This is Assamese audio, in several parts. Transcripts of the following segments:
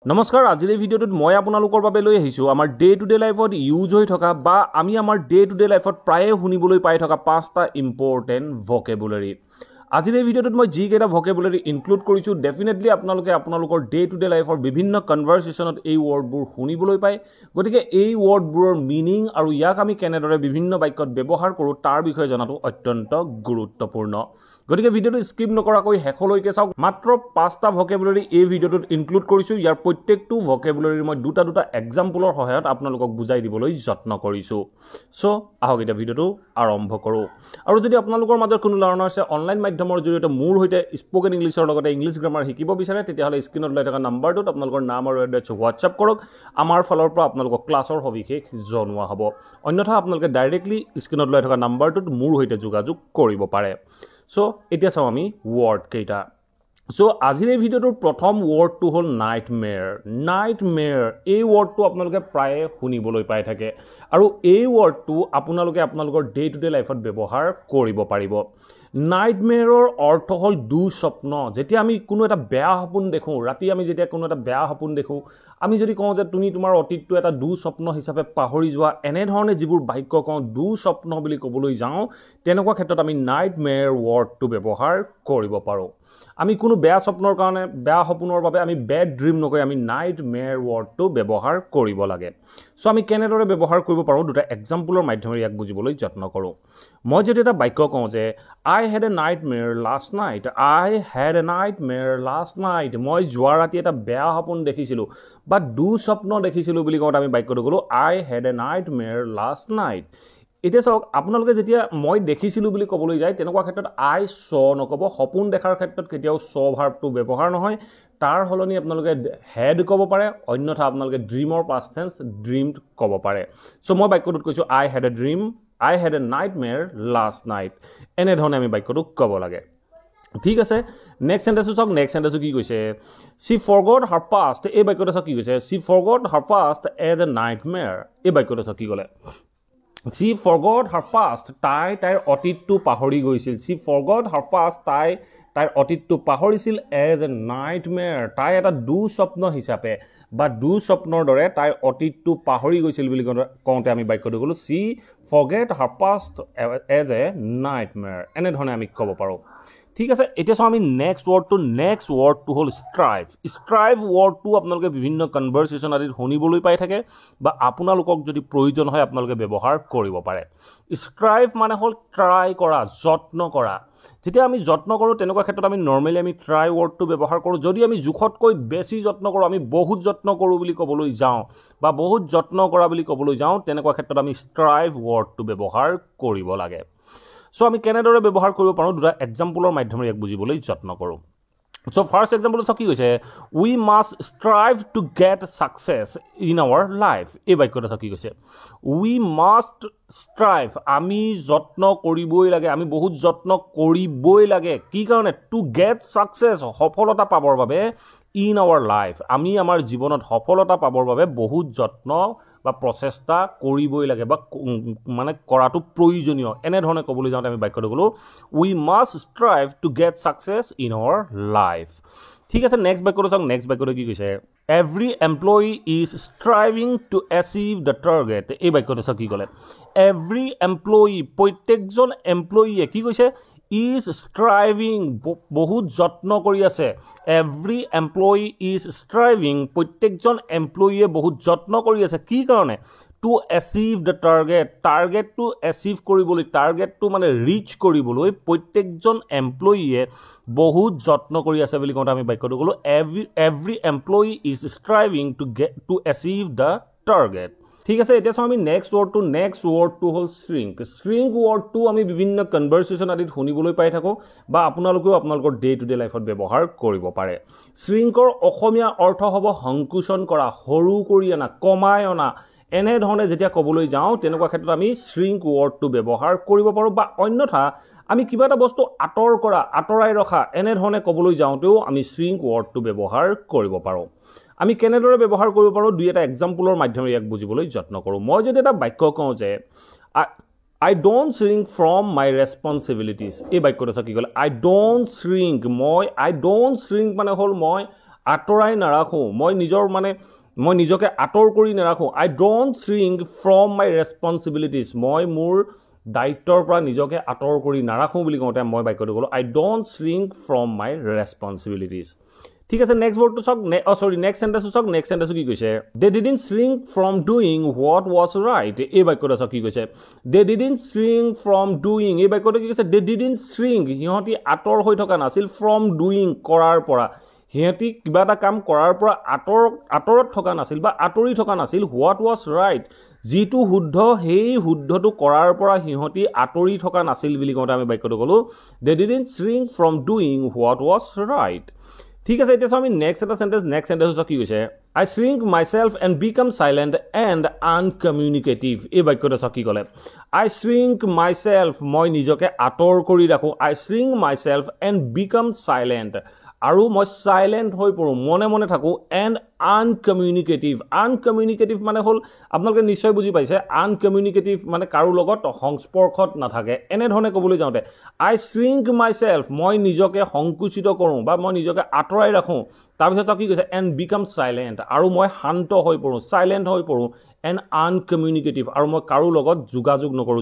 নমস্কাৰ আজিৰ ভিডিঅ'টোত মই আপোনালোকৰ বাবে লৈ আহিছোঁ আমাৰ ডে টু ডে লাইফত ইউজ হৈ থকা বা আমি আমাৰ ডে টু ডে লাইফত প্ৰায়ে শুনিবলৈ পাই থকা পাঁচটা ইম্পৰ্টেণ্ট ভকেবুলাৰী আজিৰ ভিডিঅ'টোত মই যি কেইটা ভকেবুলাৰী ইনক্লুড কৰিছোঁ ডেফিনেটলি আপোনালোকে আপোনালোকৰ ডে টু ডে লাইফৰ বিভিন্ন কনভাৰচেশ্যনত এই ৱৰ্ডবোৰ শুনিবলৈ পায় গতিকে এই ৱৰ্ডবোৰৰ মিনিং আৰু ইয়াক আমি কেনেদৰে বিভিন্ন বাক্যত ব্যৱহাৰ কৰোঁ তাৰ বিষয়ে জনাটো অত্যন্ত গুৰুত্বপূৰ্ণ গতিকে ভিডিঅ'টো স্কিপ নকৰাকৈ শেষলৈকে চাওক মাত্ৰ পাঁচটা ভকেবুলাৰী এই ভিডিঅ'টোত ইনক্লুড কৰিছোঁ ইয়াৰ প্ৰত্যেকটো ভকেবুলাৰীৰ মই দুটা এক্সাম্পলৰ সহায়ত আপোনালোকক বুজাই দিবলৈ যত্ন কৰিছোঁ সো আহক এতিয়া ভিডিঅ'টো আৰম্ভ কৰোঁ আৰু যদি আপোনালোকৰ মাজত কোনো লাৰ্ণাৰ আছে অনলাইন মাধ্যমৰ জৰিয়তে মোৰ সৈতে স্পোকেন ইংলিছৰ লগতে ইংলিছ গ্ৰামাৰ শিকিব বিচাৰে তেতিয়াহ'লে স্ক্ৰীনত লৈ থকা নাম্বাৰটোত আপোনালোকৰ নাম আৰু এড্ৰেছ হোৱাটছআপ কৰক আমাৰ ফালৰ পৰা আপোনালোকক ক্লাছৰ সবিশেষ জনোৱা হ'ব অন্যথা আপোনালোকে ডাইৰেক্টলি স্ক্ৰীনত লৈ থকা নাম্বাৰটোত মোৰ সৈতে যোগাযোগ কৰিব পাৰে সো এতিয়া চাওঁ আমি ৱৰ্ড কেইটা সো আজিৰ এই ভিডিঅ'টোৰ প্ৰথম ৱৰ্ডটো হ'ল নাইটমেয়াৰ এই ৱৰ্ডটো আপোনালোকে প্ৰায়ে শুনিবলৈ পাই থাকে আৰু এই ৱৰ্ডটো আপোনালোকে আপোনালোকৰ ডে টু ডে লাইফত ব্যৱহাৰ কৰিব পাৰিব নাইটমেয়াৰৰ অৰ্থ হ'ল দুঃস্বপ্ন যেতিয়া আমি কোনো এটা বেয়া সপোন দেখোঁ ৰাতি আমি যেতিয়া কোনো এটা বেয়া সপোন দেখোঁ আমি যদি কওঁ যে তুমি তোমাৰ অতীতটো এটা দুঃস্বপ্ন হিচাপে পাহৰি যোৱা এনেধৰণে যিবোৰ বাক্য কওঁ দুঃস্বপ্ন বুলি ক'বলৈ যাওঁ তেনেকুৱা ক্ষেত্ৰত আমি নাইটমেয়াৰ ৱৰ্ডটো ব্যৱহাৰ কৰিব পাৰোঁ আমি কোনো বেয়া স্বপ্নৰ কাৰণে বেয়া সপোনৰ বাবে আমি বেড ড্ৰিম নকৈ আমি নাইটমেয়াৰ ৱৰ্ডটো ব্যৱহাৰ কৰিব লাগে সো আমি কেনেদৰে ব্যৱহাৰ কৰিব পাৰোঁ দুটা এক্সাম্পলৰ মাধ্যমেৰে ইয়াক বুজিবলৈ যত্ন কৰোঁ মই যদি এটা বাক্য কওঁ যে I had a nightmare last night মই যোৱা ৰাতি এটা বেয়া সপোন দেখিছিলোঁ বা দুঃস্বপ্ন দেখিছিলোঁ বুলি কওঁতে আমি বাক্যটো ক'লোঁ I had a nightmare last night এতিয়া চাওক আপোনালোকে যেতিয়া মই দেখিছিলোঁ বুলি ক'বলৈ যায় তেনেকুৱা ক্ষেত্ৰত I saw নক'ব সপোন দেখাৰ ক্ষেত্ৰত কেতিয়াও saw ভাৰ্বটো ব্যৱহাৰ নহয় তাৰ সলনি আপোনালোকে had ক'ব পাৰে অন্যথা আপোনালোকে ড্ৰিমৰ পাষ্ট টেন্স ড্ৰিমড ক'ব পাৰে সো মই বাক্যটোত কৈছোঁ I had a nightmare last night এনেধৰণে আমি বাক্যটো ক'ব লাগে ঠিক আছে নেক্সট সেন্টেন্সটো চাওক নেক্সট সেন্টেন্সটো কি কৈছে she forgot her past এই বাক্যটো চাওক কি কৈছে she forgot her past as a nightmare এই বাক্যটো চাওক কি ক'লে she forgot her past তাইৰ অতীতটো পাহৰি গৈছিল she forgot her past তাইৰ অতীতটো পাহৰিছিল as a nightmare তাই এটা দুঃস্বপ্ন হিচাপে বা দুঃস্বপ্নৰ দৰে তাইৰ অতীতটো পাহৰি গৈছিল বুলি কওঁতে আমি বাক্যটো ক'লোঁ she forget her past as a nightmare এনেধৰণে আমি ক'ব পাৰোঁ ঠিক আছে এতিয়া চাওঁ আমি নেক্সট ৱৰ্ডটো হ'ল ষ্ট্ৰাইভ ৱৰ্ডটো আপোনালোকে বিভিন্ন কনভাৰচেশ্যন আদিত শুনিবলৈ পাই থাকে বা আপোনালোকক যদি প্ৰয়োজন হয় আপোনালোকে ব্যৱহাৰ কৰিব পাৰে ষ্ট্ৰাইভ মানে হ'ল ট্ৰাই কৰা যত্ন কৰা যেতিয়া আমি যত্ন কৰোঁ তেনেকুৱা ক্ষেত্ৰত আমি নৰ্মেলি আমি ট্ৰাই ৱৰ্ডটো ব্যৱহাৰ কৰোঁ যদি আমি জোখতকৈ বেছি যত্ন কৰোঁ আমি বহুত যত্ন কৰোঁ বুলি ক'বলৈ যাওঁ বা বহুত যত্ন কৰা বুলি ক'বলৈ যাওঁ তেনেকুৱা ক্ষেত্ৰত আমি ষ্ট্ৰাইভ ৱৰ্ডটো ব্যৱহাৰ কৰিব লাগে সো আমি কেনেদৰে ব্যৱহাৰ কৰিব পাৰোঁ দুটা এক্সাম্পলৰ মাধ্যমেৰে ইয়াক বুজিবলৈ যত্ন কৰোঁ সো ফাৰ্ষ্ট এক্সাম্পল চাওক কি কৈছে we must strive to get success in our life এই বাক্যটো চাওক কি কৈছে উই মাষ্ট ষ্ট্ৰাইভ আমি যত্ন কৰিবই লাগে আমি বহুত যত্ন কৰিবই লাগে কি কাৰণে টু গেট ছাকচেছ সফলতা পাবৰ বাবে ইন আৱাৰ লাইফ আমি আমাৰ জীৱনত সফলতা পাবৰ বাবে বহুত যত্ন বা প্ৰচেষ্টা কৰিবই লাগে বা মানে কৰাটো প্ৰয়োজনীয় এনেধৰণে ক'বলৈ যাওঁতে আমি বাক্যটো ক'লোঁ we must strive to get success in our life ঠিক আছে নেক্সট বাক্যটো চাওক নেক্সট বাক্যটো কি কৈছে every employee is striving to achieve the target এই বাক্যটো চাওক কি ক'লে এভৰি এমপ্লয়ী প্ৰত্যেকজন এমপ্লয়ীয়ে কি কৈছে ইজ ষ্ট্ৰাইভিং বহুত যত্ন কৰি আছে এভৰি এমপ্লয়ী ইজ ষ্ট্ৰাইভিং প্ৰত্যেকজন এমপ্লয়ীয়ে বহুত যত্ন কৰি আছে কি কাৰণে টু এচিভ দ্য টাৰ্গেটটো এচিভ কৰিবলৈ টাৰ্গেটটো মানে ৰিচ কৰিবলৈ প্ৰত্যেকজন এমপ্লয়ীয়ে বহুত যত্ন কৰি আছে বুলি কওঁতে আমি বাক্যটো ক'লোঁ every employee is striving to achieve the target ঠিক আছে এতিয়া চাওঁ আমি নেক্সট ৱৰ্ডটো হ'ল শ্ৰিংক ৱৰ্ডটো আমি বিভিন্ন কনভাৰচেশ্যন আদিত শুনিবলৈ পাই থাকোঁ বা আপোনালোকেও আপোনালোকৰ ডে টু ডে লাইফত ব্যৱহাৰ কৰিব পাৰে শ্ৰিংকৰ অসমীয়া অৰ্থ হ'ব সংকোচন কৰা সৰু কৰি অনা কমাই অনা এনেধৰণে যেতিয়া ক'বলৈ যাওঁ তেনেকুৱা ক্ষেত্ৰত আমি শ্ৰিংক ৱৰ্ডটো ব্যৱহাৰ কৰিব পাৰোঁ বা অন্যথা আমি কিবা এটা বস্তু আঁতৰাই ৰখা এনেধৰণে ক'বলৈ যাওঁতেও আমি শ্ৰিংক ৱৰ্ডটো ব্যৱহাৰ কৰিব পাৰোঁ আমি কেনেদৰে ব্যৱহাৰ কৰিব পাৰোঁ দুই এটা এক্সাম্পলৰ মাধ্যমেৰে ইয়াক বুজিবলৈ যত্ন কৰোঁ মই যদি এটা বাক্য কওঁ যে I don't shrink from my responsibilities এই বাক্যটো চাওক কি ক'লে I don't shrink মানে হ'ল মই আঁতৰাই নাৰাখোঁ মই নিজকে আঁতৰ কৰি নাৰাখোঁ I don't shrink from my responsibilities মই মোৰ দায়িত্বৰ পৰা নিজকে আঁতৰ কৰি নাৰাখোঁ বুলি কওঁতে মই বাক্যটো ক'লোঁ I don't shrink from my responsibilities ঠিক আছে নেক্সট ওয়ার্ডটো চাওক নেক্সট সেন্টেন্সটো চাওক নেক্সট সেন্টেন্সটো কি কৈছে they didn't shrink from doing what was right এই বাক্যটো চাওক কি কৈছে they didn't shrink from doing এই বাক্যটো কি কৈছে they didn't shrink হিহঁতি আঁতৰ হৈ থকা নাছিল from doing কৰাৰ পৰা হিহঁতি কিবা এটা কাম কৰাৰ পৰা আঁতৰত থকা নাছিল বা আঁতৰি থকা নাছিল what was right যিটো শুদ্ধ সেই শুদ্ধটো কৰাৰ পৰা হিহঁতি আঁতৰি থকা নাছিল বুলি কওঁতে আমি বাক্যটো ক'লো they didn't shrink from doing what was right ঠিক আছে এতিয়া আমি নেক্সট সেন্টেন্স কি কৈছে I shrink myself and become silent and uncommunicative এই বাক্যটো কি ক'লে I shrink myself মই নিজকে আঁতৰ কৰি ৰাখোঁ I shrink myself and become silent আৰু মই সাইলেন্ট হৈ পৰো মনে মনে থাকো and uncommunicative মানে হল আপোনালোকে নিশ্চয় বুজি পাইছে uncommunicative মানে কাৰো লগত সংস্পৰ্শত নাথাকে এনে ধৰণে কবলৈ যাওঁতে I shrink myself মই নিজকে সংকুচিত কৰোঁ বা মই নিজকে আঁতৰাই ৰাখোঁ তাৰ পিছত কি কৈছে and become silent আৰু মই শান্ত হৈ পৰো সাইলেন্ট হৈ পৰো and uncommunicative আৰু মই কাৰো লগত যোগাযোগ নকৰো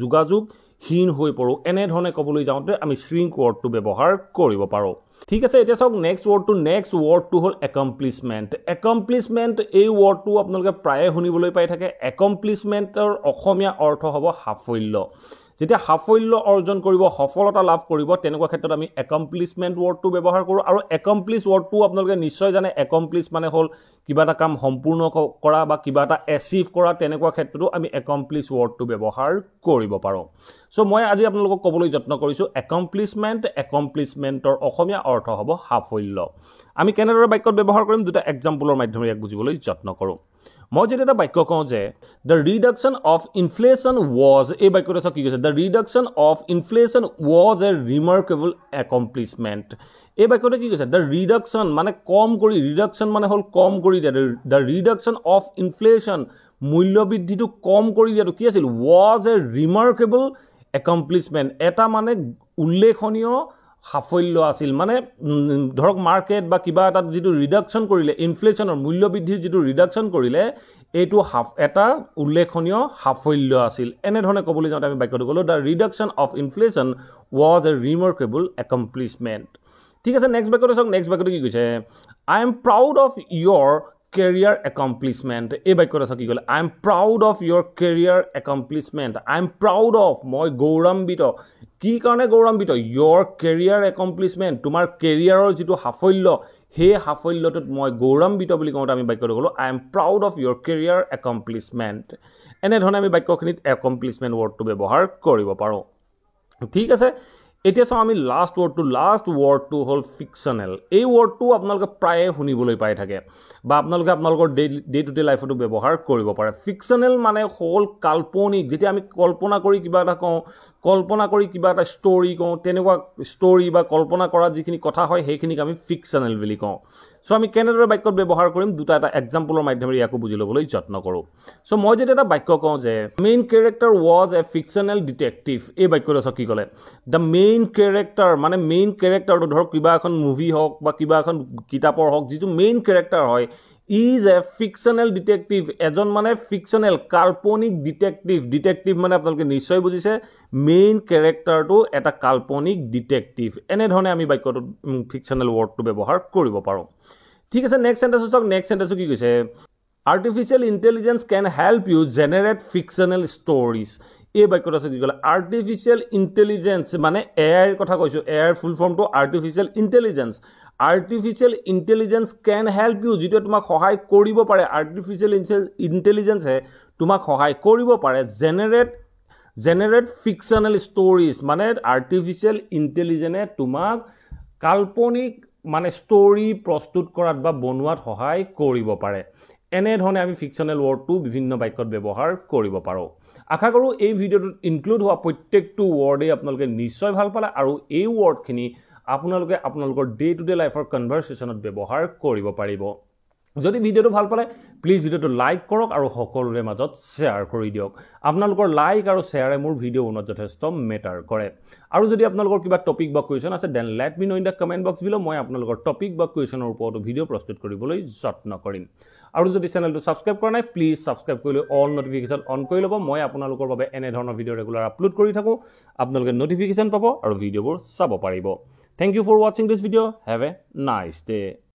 যোগাযোগহীন হৈ পৰো এনে ধৰণে কবলৈ যাওঁতে আমি shrink wordটো ব্যৱহাৰ কৰিব পাৰো ঠিক আছে এতিয়া চাওক নেক্সট ওয়াৰ্ডটো হল accomplishment এই ওয়াৰ্ডটো আপোনালোকে প্ৰায়ে শুনিবলৈ পাই থাকে accomplishmentৰ অসমীয়া অৰ্থ হ'ব সাফল্য যেতিয়া সাফল্য অৰ্জন কৰিব সফলতা লাভ কৰিব তেনেকুৱা ক্ষেত্ৰত আমি accomplishment ওয়াৰ্ডটো ব্যৱহাৰ কৰোঁ আৰু accomplish ওয়াৰ্ডটো আপোনালোকে নিশ্চয় জানে accomplish মানে হল কিবা এটা কাম সম্পূৰ্ণ কৰা বা কিবা এটা achieve কৰা তেনেকুৱা ক্ষেত্ৰতো আমি accomplish ওয়াৰ্ডটো ব্যৱহাৰ কৰিব পাৰোঁ সো মই আজি আপোনালোকক ক'বলৈ যত্ন কৰিছো accomplishmentৰ অসমীয়া অৰ্থ হ'ব সাফল্য আমি কেনেদৰে বাক্যত ব্যৱহাৰ কৰিম দুটা এক্সাম্পলৰ মাধ্যমেৰে ইয়াক বুজিবলৈ যত্ন কৰোঁ মই যদি এটা বাক্য কওঁ যে the reduction of inflation was এই বাক্যটো কি কৈছে the reduction of inflation was a remarkable accomplishment এই বাক্যটো কি কৈছে the reduction মানে কম কৰি reduction মানে হল কম কৰি দিয়া the reduction of inflation মূল্য বৃদ্ধিটো কম কৰি দিয়াটো কি আছিল was a remarkable accomplishment এটা মানে উল্লেখনীয় সাফল্য আছিল মানে ধৰক মাৰ্কেট বা কিবা এটা যেটো ৰিডাকশন কৰিলে ইনফ্লেশনৰ মূল্য বৃদ্ধিৰ যেটো ৰিডাকশন কৰিলে এটো এটা উল্লেখনীয় সাফল্য আছিল এনে ধৰণে ক'বলৈ যাওঁতে আমি বাক্যটো ক'লো the reduction of inflation was a remarkable accomplishment ঠিক আছে নেক্সট বাক্যটো কি কৈছে I am proud of your career accomplishment এই বাক্যটো কি ক'লে I am proud of your career accomplishment I am proud of মই গৌৰৱান্বিত কি কাৰণে গৌৰৱান্বিত your career accomplishment তোমাৰ কেৰিয়াৰৰ যেটো সাফল্য সেই সাফল্যটোত মই গৌৰৱান্বিত বুলি কওঁতে আমি বাক্যটো ক'লো I am proud of your career accomplishment এনে ধৰণে আমি বাক্যখিনিত accomplishment ওয়াৰ্ডটো ব্যৱহাৰ কৰিব পাৰোঁ ঠিক আছে এতিয়া চাও আমি লাস্ট ওয়াৰ্ডটো হল ফিকশনাল এই ওয়াৰ্ডটো আপোনালোকে প্ৰায়ে শুনিবলৈ পাই থাকে বা আপোনালোকৰ ডে টু ডে লাইফতো ব্যৱহাৰ কৰিব পাৰে ফিকশনাল মানে হল কাল্পনিক যেতিয়া আমি কল্পনা কৰি কিবা এটা কওঁ কল্পনা কৰি কিবা এটা ষ্টৰী কওঁ তেনেকুৱা ষ্টৰী বা কল্পনা কৰা যিখিনি কথা হয় সেইখিনিক আমি ফিকশনাল বুলি কওঁ সো আমি কেনেদৰে বাক্যত ব্যৱহাৰ কৰিম দুটা এটা এক্সাম্পলৰ মাধ্যমেৰে ইয়াকো বুজি ল'বলৈ যত্ন কৰোঁ সো মই যদি এটা বাক্য কওঁ যে মেইন ক্যাৰেক্টাৰ ওয়াজ এ ফিকশনাল ডিটেকটিভ এই বাক্যটো কি ক'লে দ্য মেইন ক্যাৰেক্টাৰ মানে মেইন ক্যাৰেক্টাৰটো ধৰক কিবা এখন মুভি হওক বা কিবা এখন কিতাপৰ হওক যিটো মেইন ক্যাৰেক্টাৰ হয় is a fictional detective এজন মানে ফিকশনাল কাল্পনিক ডিটেকটিভ মানে আপোনালোকে নিশ্চয় বুজিছে মেইন ক্যাৰেক্টাৰটো এটা কাল্পনিক ডিটেকটিভ এনে ধৰণে আমি বাক্যটো ফিকশনাল ওয়াৰ্ডটো ব্যৱহাৰ কৰিব পাৰোঁ ঠিক আছে নেক্সট সেন্টেন্সটো কি কৈছে artificial intelligence can help you generate fictional stories এই বাক্যটো কি ক'লে artificial intelligence মানে AI ৰ কথা কৈছো AI ৰ ফুল ফৰ্মটো artificial intelligence can help you যেটো তোমাক সহায় কৰিব পাৰে artificial intelligence তোমাক সহায় কৰিব পাৰে generate fictional stories মানে artificial intelligence তোমাক কাল্পনিক মানে ষ্টৰী প্ৰস্তুত কৰাত বা বনোৱাত সহায় কৰিব পাৰে এনে ধৰণে আমি ফিকশনাল ওয়াৰ্ডটো বিভিন্ন বাক্যত ব্যৱহাৰ কৰিব পাৰোঁ আশা কৰো এই ভিডিওটোত ইনক্লুড হোৱা প্ৰত্যেকটো ওয়াৰ্ডে আপোনালোকে নিশ্চয় ভাল পালে আৰু এই ওয়াৰ্ডখিনি আপোনালোকে আপোনালোকৰ ডে টু ডে লাইফৰ কনভাৰসেশনত ব্যৱহাৰ কৰিব পাৰিব যদি ভিডিওটো ভাল পালে প্লিজ ভিডিওটো লাইক কৰক আৰু সকলোৰে মাজত শ্বেয়াৰ কৰি দিয়ক আপোনালোকৰ লাইক আৰু শ্বেয়াৰে মোৰ ভিডিও বনোৱাত যথেষ্ট মেটাৰ কৰে আৰু যদি আপোনালোকৰ কিবা টপিক বা কুৱেশ্যন আছে then let me know in the comment box below মই আপোনালোকৰ টপিক বা কুৱেশ্যনৰ ওপৰতো ভিডিও প্ৰস্তুত কৰিবলৈ যত্ন কৰিম আৰু যদি চেনেলটো ছাবস্ক্ৰাইব কৰা নাই প্লিজ ছাবস্ক্ৰাইব কৰি লৈ অল নটিফিকেশ্যন অন কৰি ল'ব মই আপোনালোকৰ বাবে এনে ধৰণৰ ভিডিও ৰেগুলাৰ আপলোড কৰি থাকোঁ আপোনালোকে নটিফিকেশ্যন পাব আৰু ভিডিঅ'বোৰ চাব পাৰিব থ্যাংক ইউ ফৰ ৱাচিং this video' have a nice day